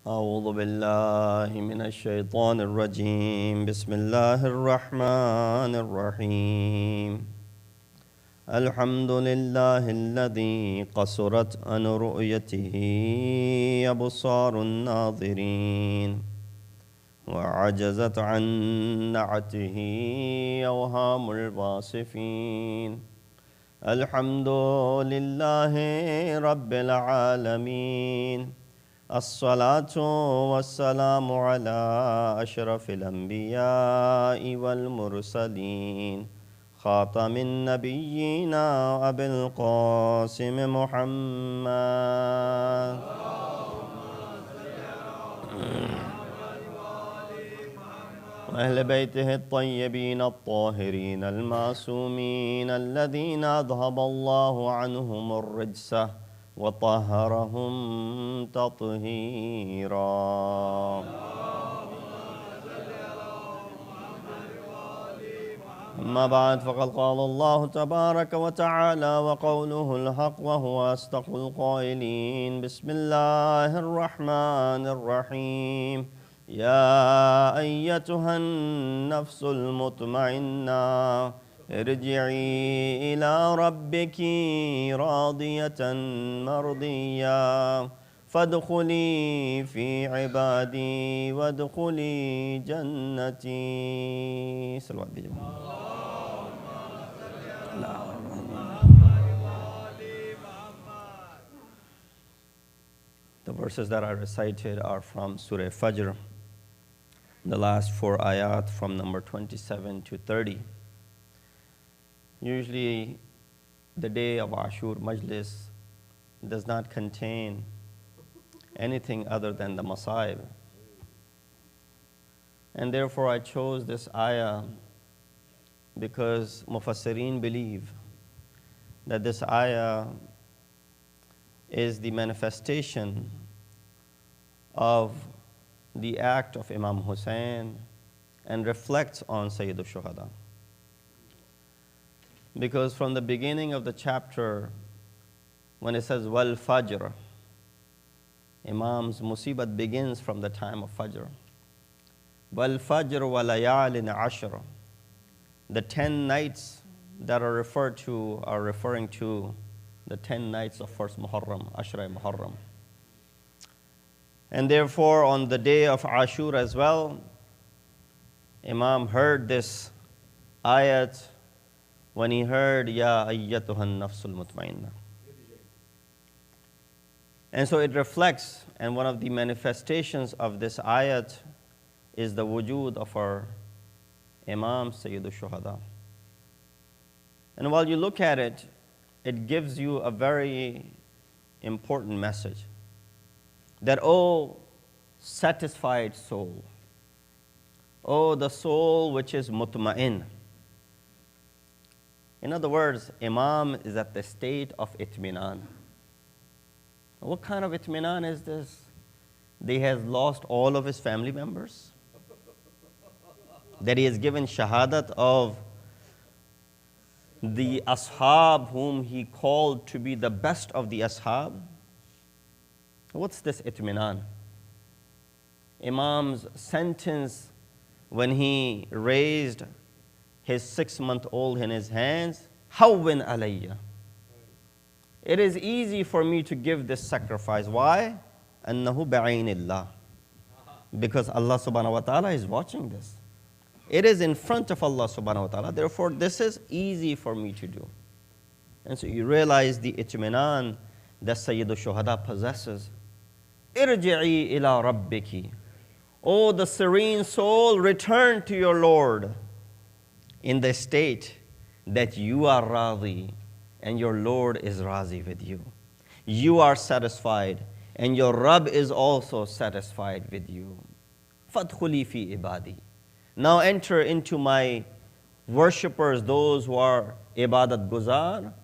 أعوذ بالله من الشيطان الرجيم بسم الله الرحمن الرحيم الحمد لله الذي قصرت عن رؤيته أبصار الناظرين وعجزت عن نعته أوهام الواصفين الحمد لله رب العالمين الصلاة والسلام على أشرف الأنبياء والمرسلين خاتم النبيين أبي القاسم محمد وأهل بيته الطيبين الطاهرين المعصومين الذين أذهب الله عنهم الرجس وطهرهم تطهيرا أما بعد فقد قال الله تبارك وتعالى وقوله الحق وهو أصدق القائلين بسم الله الرحمن الرحيم يا أيتها النفس المطمئنة ارجعي إلى ربك راضية مرضية فادخلي في عبادي وادخلي جنتي. صلوات بجمع. The verses that I recited are from Surah Fajr, the last 4 ayat from number 27 to 30. Usually, the day of Ashura Majlis does not contain anything other than the Masaib. And therefore, I chose this ayah because Mufassirin believe that this ayah is the manifestation of the act of Imam Hussein and reflects on Sayyid al-Shuhada. Because from the beginning of the chapter, when it says wal fajr, Imam's musibat begins from the time of Fajr. Wal fajr wa layalin ashr. The 10 nights that are referred to are referring to the 10 nights of 1st Muharram, Ashura Muharram. And therefore, on the day of Ashura as well, Imam heard this ayat when he heard, Ya ayyatuhan nafsul mutmainna. And so it reflects, and one of the manifestations of this ayat is the wujud of our Imam Sayyid al-Shuhada. And while you look at it, it gives you a very important message. That, oh, satisfied soul, oh, the soul which is mutma'in. In other words, Imam is at the state of itminan. What kind of itminan is this? That he has lost all of his family members? That he has given shahadat of the ashab whom he called to be the best of the ashab? What's this itminan? Imam's sentence when he raised his 6-month-old in his hands, Hawwin alayya. It is easy for me to give this sacrifice. Why? Annahu ba'aynillah. Because Allah subhanahu wa ta'ala is watching this. It is in front of Allah subhanahu wa ta'ala. Therefore, this is easy for me to do. And so you realize the itminan that Sayyid al-Shuhada possesses. Irji'i ila rabbiki. Oh, the serene soul, return to your Lord in the state that you are radhi and your Lord is razi with you. You are satisfied and your Rabb is also satisfied with you. Fadkhuli fi ibadi. Now enter into my worshippers, those who are ibadat guzar.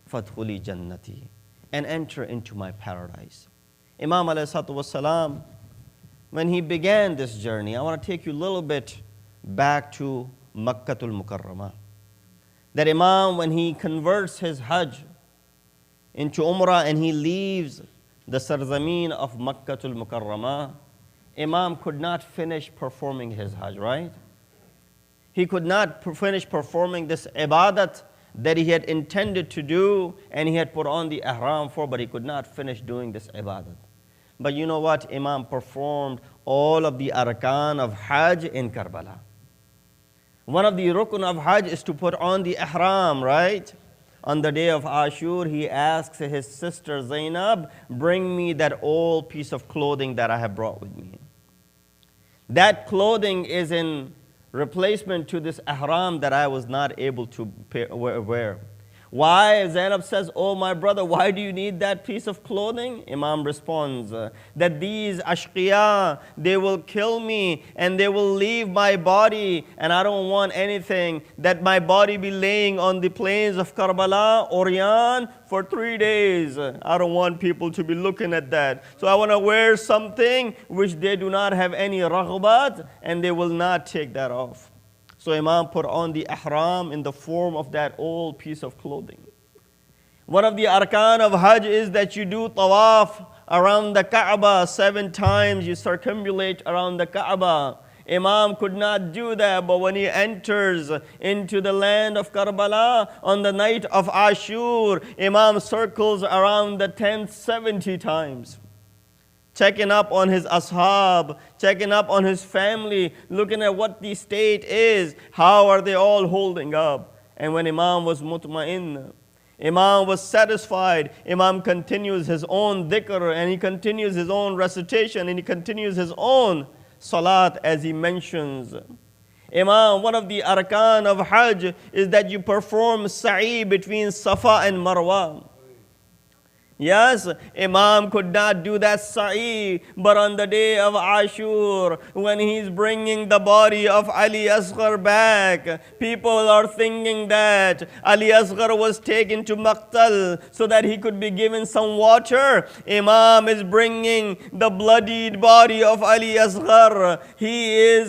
Fadkhuli jannati. And enter into my paradise. Imam alayhi salatu wasalam, when he began this journey, I want to take you a little bit back to Makkatul Mukarramah. That Imam, when he converts his Hajj into Umrah and he leaves the Sarzameen of Makkatul Mukarramah, Imam could not finish performing his Hajj, right? He could not finish performing this ibadat that he had intended to do and he had put on the ihram for, but he could not finish doing this ibadat. But you know what? Imam performed all of the arkan of Hajj in Karbala. One of the rukun of Hajj is to put on the ihram, right? On the day of Ashur, he asks his sister Zainab, bring me that old piece of clothing that I have brought with me. That clothing is in replacement to this ihram that I was not able to wear. Why? Zainab says, oh my brother, why do you need that piece of clothing? Imam responds that these ashqiya, they will kill me and they will leave my body, and I don't want anything that my body be laying on the plains of Karbala, Oryan, for 3 days. I don't want people to be looking at that. So I want to wear something which they do not have any raghbat and they will not take that off. So Imam put on the ihram in the form of that old piece of clothing. One of the arkan of Hajj is that you do tawaf around the Kaaba 7 times. You circumambulate around the Kaaba. Imam could not do that, but when he enters into the land of Karbala on the night of Ashur, Imam circles around the tent 70 times. Checking up on his ashab, checking up on his family, looking at what the state is, how are they all holding up. And when Imam was mutma'in, Imam was satisfied, Imam continues his own dhikr, and he continues his own recitation, and he continues his own salat as he mentions. Imam, one of the arkan of Hajj is that you perform sa'i between Safa and Marwa. Yes, Imam could not do that sa'i, but on the day of Ashur, when he's bringing the body of Ali Asghar back, people are thinking that Ali Asghar was taken to Maqtal so that he could be given some water. Imam is bringing the bloodied body of Ali Asghar. He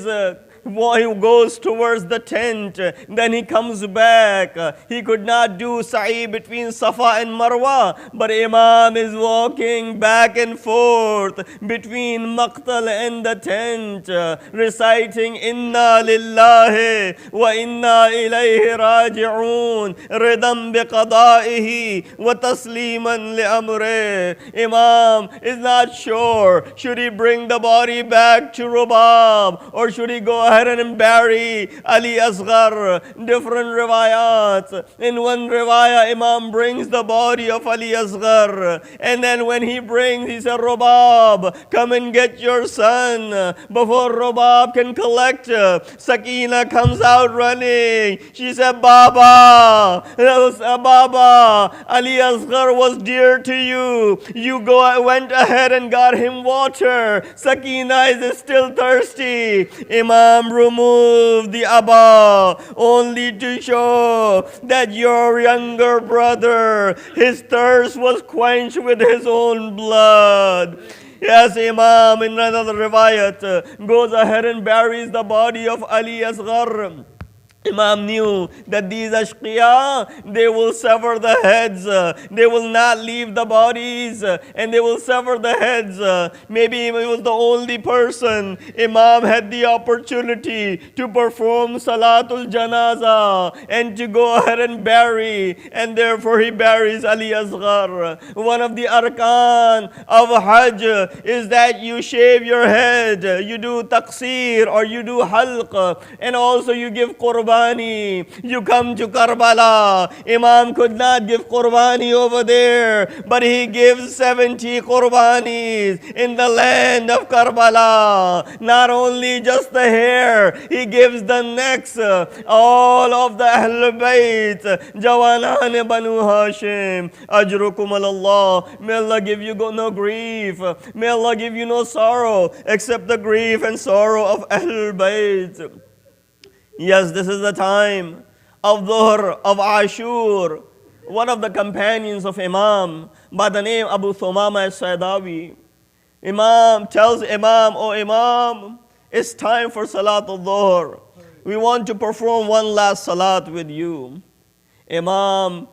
goes towards the tent, then he comes back. He could not do sa'i between Safa and Marwa, but Imam is walking back and forth between Maqtal and the tent, reciting Inna lillahi wa inna ilayhi raji'un, ridam biqada'ihi wa tasliman li amri. Imam is not sure, should he bring the body back to Rubab or should he go ahead and bury Ali Asghar. Different riwayats. In one riwayah, Imam brings the body of Ali Asghar, and then when he brings, he said, Rubab, come and get your son. Before Rubab can collect, Sakina comes out running. She said, Baba, Baba, Ali Asghar was dear to you. You went ahead and got him water. Sakina is still thirsty. Imam removed the abba only to show that your younger brother, his thirst was quenched with his own blood. Yes, Imam in another riwayat goes ahead and buries the body of Ali Asghar. Imam knew that these ashqiya, they will sever the heads. They will not leave the bodies, and they will sever the heads. Maybe he was the only person. Imam had the opportunity to perform Salatul Janaza and to go ahead and bury, and therefore he buries Ali Asghar. One of the arkan of Hajj is that you shave your head, you do taqsir or you do halq, and also you give qurban. You come to Karbala. Imam could not give qurbani over there, but he gives 70 qurbanis in the land of Karbala. Not only just the hair, he gives the necks. All of the Ahlul Bayt, Jawanan Banu Hashim, Ajrukum Allah. May Allah give you no grief. May Allah give you no sorrow except the grief and sorrow of Ahlul Bayt. Yes, this is the time of Dhuhr, of Ashur. One of the companions of Imam, by the name Abu Thumama al-Saydawi, Imam tells Imam, oh Imam, it's time for Salat al-Dhuhr. We want to perform one last Salat with you. Imam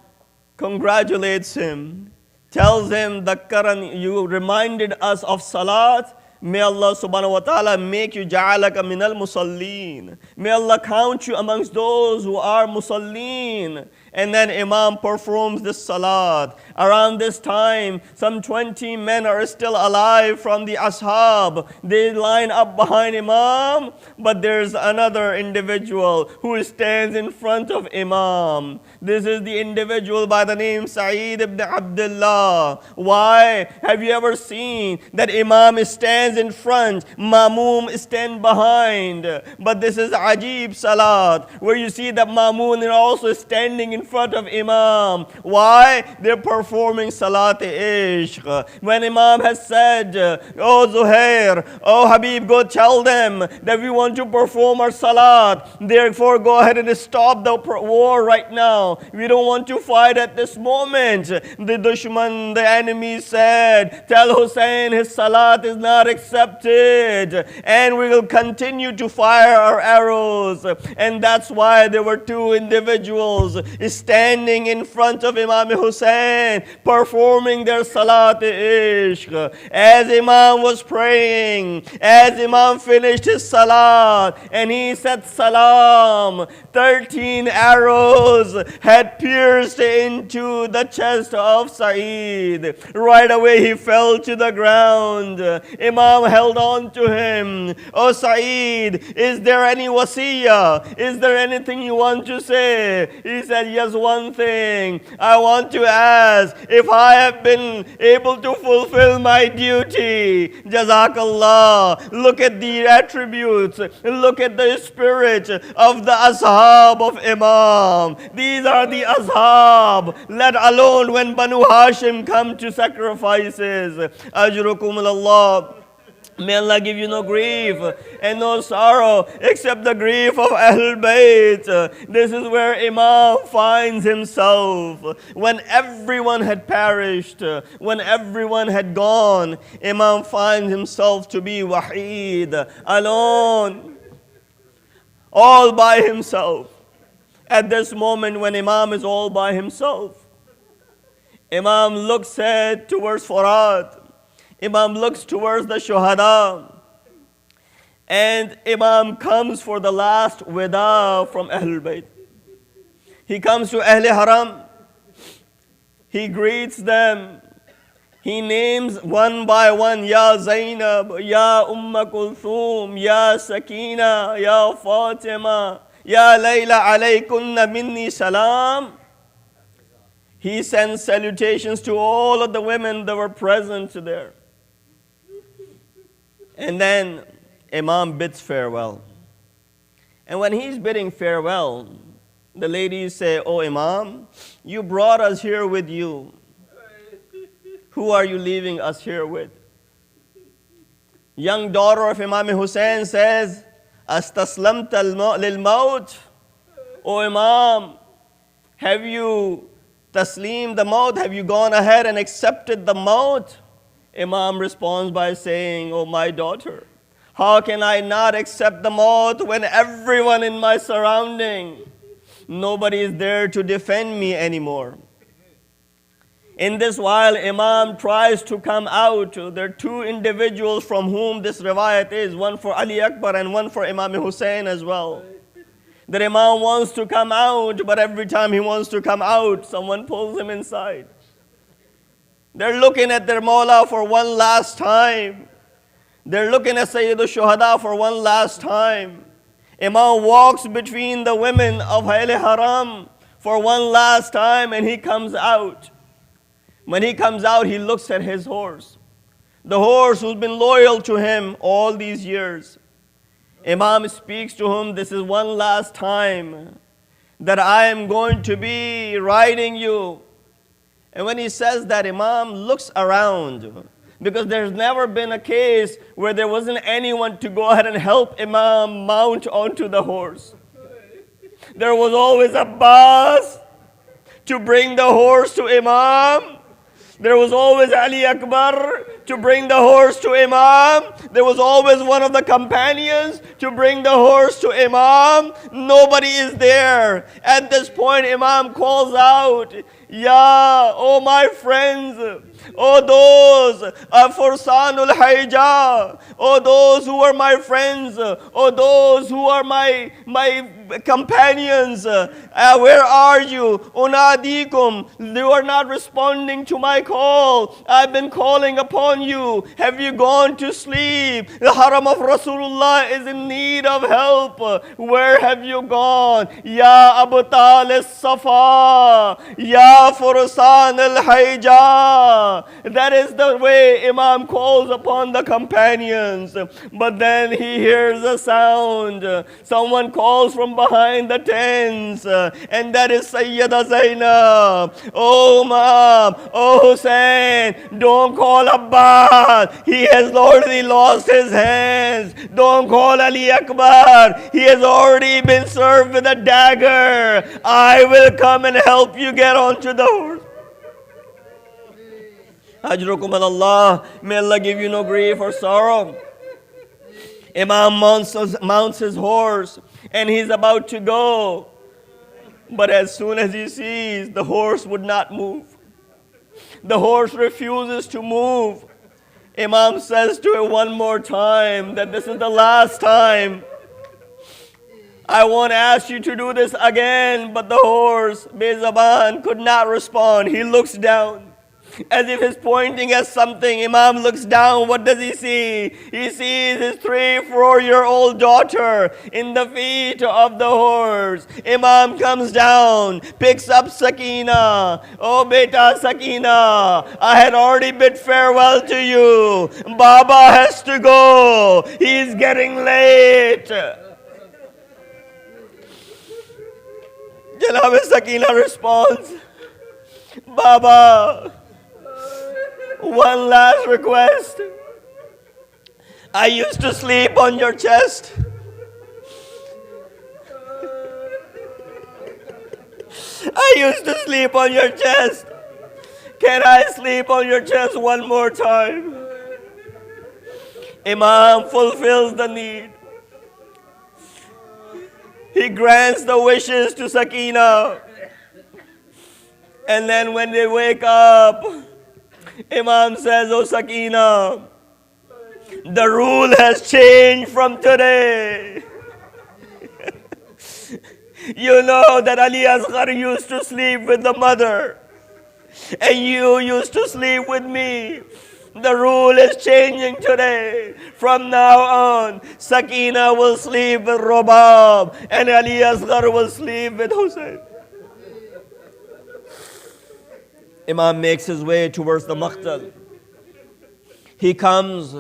congratulates him, tells him, Dakkaran, you reminded us of salat. May Allah subhanahu wa ta'ala make you ja'alaka minal musallin. May Allah count you amongst those who are musallin. And then Imam performs this salat. Around this time, some 20 men are still alive from the ashab. They line up behind Imam, but there's another individual who stands in front of Imam. This is the individual by the name Sa'id ibn Abdullah. Why? Have you ever seen that Imam stands in front, Mamoom stand behind? But this is Ajib Salat, where you see that Mamoon are also standing in front of Imam. Why? They're performing Salat-e-Ishq. When Imam has said, oh Zuhair, oh Habib, go tell them that we want to perform our Salat. Therefore, go ahead and stop the war right now. We don't want to fight at this moment. The Dushman, the enemy said, tell Hussein his Salat is not accepted, and we will continue to fire our arrows. And that's why there were two individuals standing in front of Imam Hussein, performing their Salat-e-Ishq. As Imam was praying, as Imam finished his Salat, and he said Salam, 13 arrows had pierced into the chest of Sa'id. Right away he fell to the ground. Imam held on to him. Oh Sa'id, is there any wasiyah? Is there anything you want to say? He said, yes, one thing. I want to ask if I have been able to fulfill my duty. Jazakallah. Look at the attributes. Look at the spirit of the ashab of Imam. These are the ashab, let alone when Banu Hashim come to sacrifices. Ajrukum Allah. May Allah give you no grief and no sorrow except the grief of Ahlul Bayt. This is where Imam finds himself. When everyone had perished, when everyone had gone, Imam finds himself to be waheed, alone, all by himself. At this moment when Imam is all by himself, Imam looks towards Furat. Imam looks towards the Shuhada, and Imam comes for the last wida from Ahlul Bayt. He comes to Ahl Haram, he greets them, he names one by one, Ya Zainab, Ya Kulthum, Ya Sakina, Ya Fatima, Ya Layla alaykunna minni salam. He sends salutations to all of the women that were present there. And then Imam bids farewell. And when he's bidding farewell, the ladies say, oh Imam, you brought us here with you. Who are you leaving us here with? Young daughter of Imam Hussein says, Astaslamta lil maut. Oh Imam, have you taslim the maut? Have you gone ahead and accepted the maut? Imam responds by saying, oh my daughter, how can I not accept the maut when everyone in my surrounding, nobody is there to defend me anymore? In this while, Imam tries to come out. There are two individuals from whom this riwayat is, one for Ali Akbar and one for Imam Hussein as well. That Imam wants to come out, but every time he wants to come out, someone pulls him inside. They're looking at their Mawla for one last time. They're looking at Sayyidul Shuhada for one last time. Imam walks between the women of Ahl Haram for one last time, and he comes out. When he comes out, he looks at his horse. The horse who's been loyal to him all these years. Imam speaks to him, this is one last time that I am going to be riding you. And when he says that, Imam looks around, because there's never been a case where there wasn't anyone to go ahead and help Imam mount onto the horse. There was always Abbas to bring the horse to Imam. There was always Ali Akbar to bring the horse to Imam. There was always one of the companions to bring the horse to Imam. Nobody is there. At this point, Imam calls out, Ya, oh my friends, oh those Fursanul Hayja, oh those who are my friends, oh those who are my companions, where are you? Unadikum, you are not responding to my call. I've been calling upon you. Have you gone to sleep? The haram of Rasulullah is in need of help. Where have you gone? Ya Abtal al-Safa, Ya Fursan al-Hayja. That is the way Imam calls upon the companions. But then he hears a sound. Someone calls from behind the tents, and that is Sayyida Zainab. Oh Mom, oh Hussein, don't call Abbas. He has already lost his hands. Don't call Ali Akbar. He has already been served with a dagger. I will come and help you get onto the horse. Ajrukum Allah, may Allah give you no grief or sorrow. Imam mounts his horse and he's about to go. But as soon as he sees the horse would not move, the horse refuses to move. Imam says to it one more time that this is the last time. I won't ask you to do this again. But the horse, Bezaban, could not respond. He looks down as if he's pointing at something. Imam looks down. What does he see? He sees his 3-4-year-old daughter in the feet of the horse. Imam comes down, picks up Sakina. Oh, beta Sakina, I had already bid farewell to you. Baba has to go. He's getting late. Janab Sakina responds, Baba, one last request. I used to sleep on your chest. I used to sleep on your chest. Can I sleep on your chest one more time? Imam fulfills the need. He grants the wishes to Sakina. And then when they wake up, Imam says, Oh Sakina, the rule has changed from today. You know that Ali Asghar used to sleep with the mother, and you used to sleep with me. The rule is changing today. From now on, Sakina will sleep with Robab, and Ali Asghar will sleep with Hussein. Imam makes his way towards the Maqtal. He comes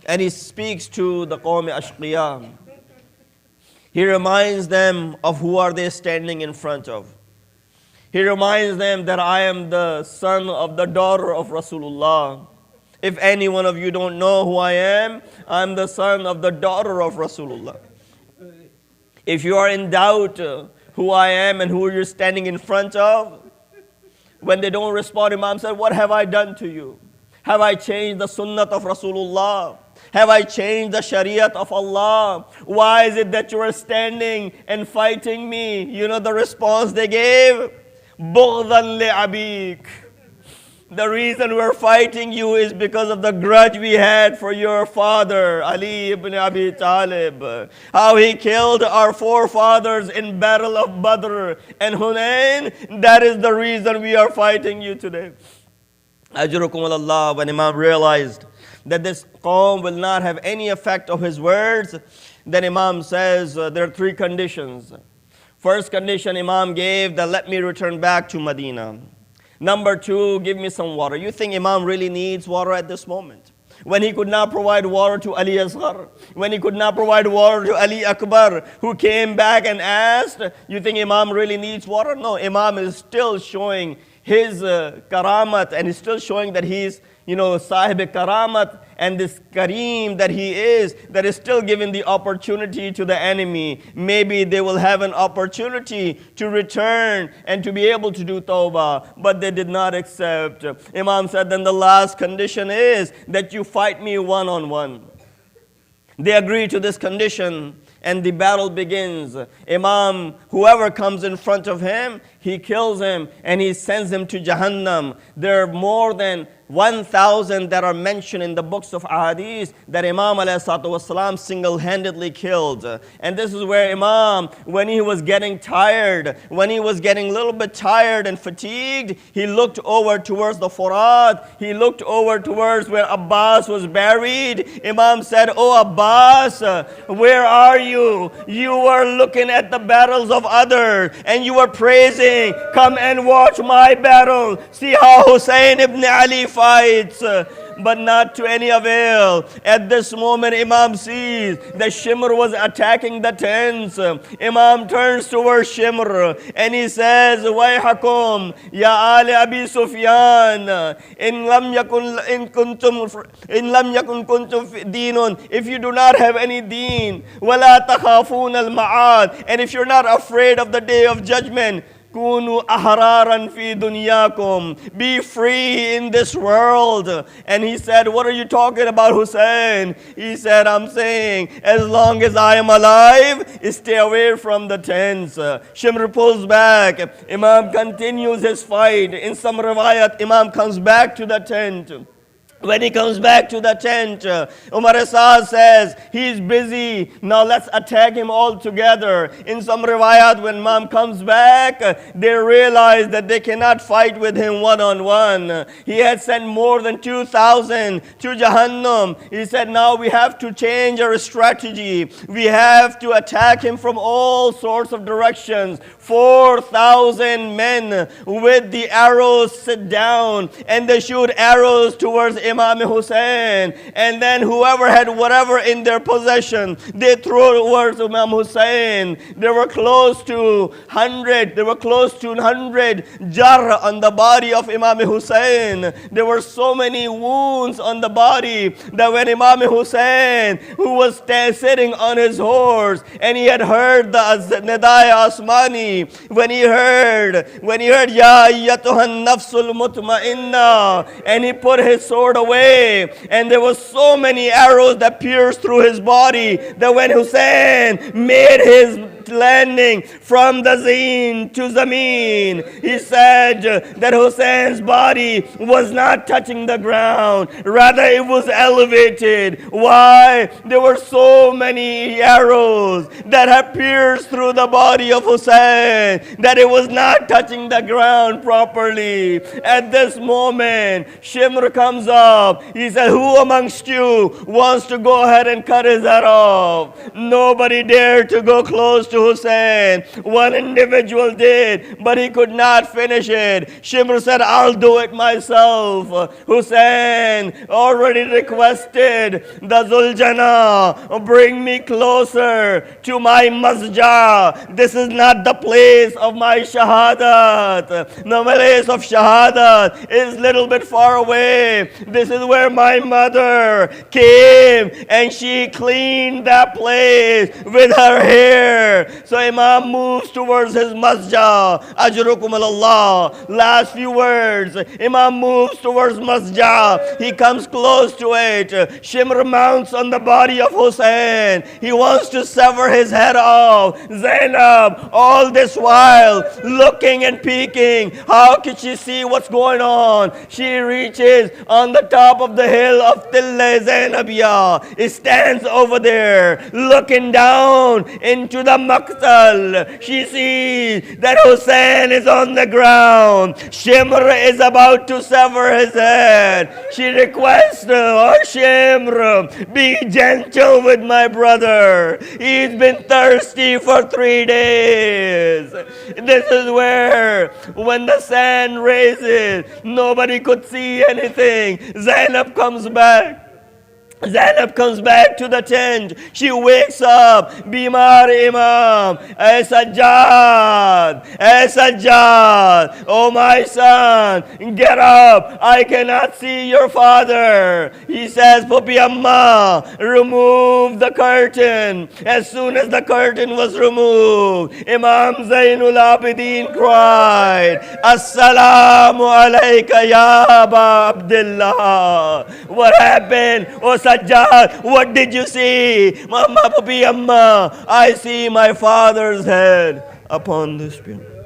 and he speaks to the Qawm Ashqiya. He reminds them of who are they standing in front of. He reminds them that I am the son of the daughter of Rasulullah. If any one of you don't know who I am, I'm the son of the daughter of Rasulullah. If you are in doubt who I am and who you're standing in front of, when they don't respond, Imam said, what have I done to you? Have I changed the sunnah of Rasulullah? Have I changed the shariat of Allah? Why is it that you are standing and fighting me? You know the response they gave? بُغْضًا لِعَبِيكَ. The reason we're fighting you is because of the grudge we had for your father, Ali ibn Abi Talib. How he killed our forefathers in battle of Badr and Hunain. That is the reason we are fighting you today. Ajrukum Allah, when Imam realized that this qawm will not have any effect of his words, then Imam says there are 3 conditions. First condition Imam gave, that let me return back to Medina. Number 2, give me some water. You think Imam really needs water at this moment? When he could not provide water to Ali Asghar, when he could not provide water to Ali Akbar, who came back and asked, you think Imam really needs water? No, Imam is still showing his karamat, and he's still showing that he's Sahib Karamat and this Kareem that he is, that is still giving the opportunity to the enemy. Maybe they will have an opportunity to return and to be able to do tawbah, but they did not accept. Imam said, then the last condition is that you fight me one-on-one. They agree to this condition, and the battle begins. Imam, whoever comes in front of him, he kills him and he sends him to Jahannam. There are more than 1,000 that are mentioned in the books of Ahadith that Imam ﷺ single-handedly killed. And this is where Imam, when he was getting tired, when he was getting a little bit tired and fatigued, he looked over towards the Furat. He looked over towards where Abbas was buried. Imam said, "Oh Abbas, where are you? You were looking at the battles of others and you were praising. Come and watch my battle. See how Hussein ibn Ali fights." But not to any avail. At this moment, Imam sees that Shimr was attacking the tents. Imam turns towards Shimr and he says, "Wayhakum, ya Ali Abi Sufyan, in lam yakun kuntum dinun, if you do not have any deen, wala takhafun al-ma'ad, and if you're not afraid of the day of judgment, Kunu ahraran fi dunyakum, be free in this world." And he said, "What are you talking about, Hussein?" He said, "I'm saying, as long as I am alive, stay away from the tents." Shimr pulls back. Imam continues his fight. In some riwayat, Imam comes back to the tent. When he comes back to the tent, Umar Asad says, he's busy, now let's attack him all together. In some riwayat, when Imam comes back, they realize that they cannot fight with him one-on-one. He had sent more than 2,000 to Jahannam. He said, now we have to change our strategy. We have to attack him from all sorts of directions. 4,000 men with the arrows sit down and they shoot arrows towards Imam Hussein, and then whoever had whatever in their possession, they throw towards Imam Hussein. There were close to 100 jar on the body of Imam Hussein. There were so many wounds on the body that when Imam Hussein, who was sitting on his horse, and he had heard the Nidai Asmani, when he heard Ya Ayyatuhan Nafsul Mutma'inna, and he put his sword away, and there was so many arrows that pierced through his body that when Hussein made his landing from the Zeen to Zameen, he said that Hussein's body was not touching the ground, rather it was elevated. Why? There were so many arrows that had pierced through the body of Hussein that it was not touching the ground properly. At this moment, Shimr comes up. He said, "Who amongst you wants to go ahead and cut his head off?" Nobody dared to go close to Hussein. One individual did, but he could not finish it. Shimr said, "I'll do it myself." Hussein already requested the Zuljana, "Bring me closer to my masjid. This is not the place of my shahadat. The place of shahadat is a little bit far away. This is where my mother came and she cleaned that place with her hair." So Imam moves towards his masjid. Ajrukum Allah. Last few words. Imam moves towards masjid. He comes close to it. Shimr mounts on the body of Hussein. He wants to sever his head off. Zainab, all this while, looking and peeking. How could she see what's going on? She reaches on the top of the hill of Tilla Zainabiyah. It stands over there, looking down into the Maqtal. She sees that Hussein is on the ground. Shimr is about to sever his head. She requests, "Oh Shimr, be gentle with my brother. He's been thirsty for 3 days." This is where, when the sand raises, nobody could see anything. Zainab comes back. Zainab comes back to the tent. She wakes up. Bimar Imam. Ay Sajjad. Ay Sajjad. Oh my son, get up. I cannot see your father. He says, Pupi Amma, remove the curtain. As soon as the curtain was removed, Imam Zainul Abidin cried, Assalamu alayka ya Aba Abdullah. What happened? Oh Sajjad, what did you see? Mama, Pupi Amma, I see my father's head upon this bier.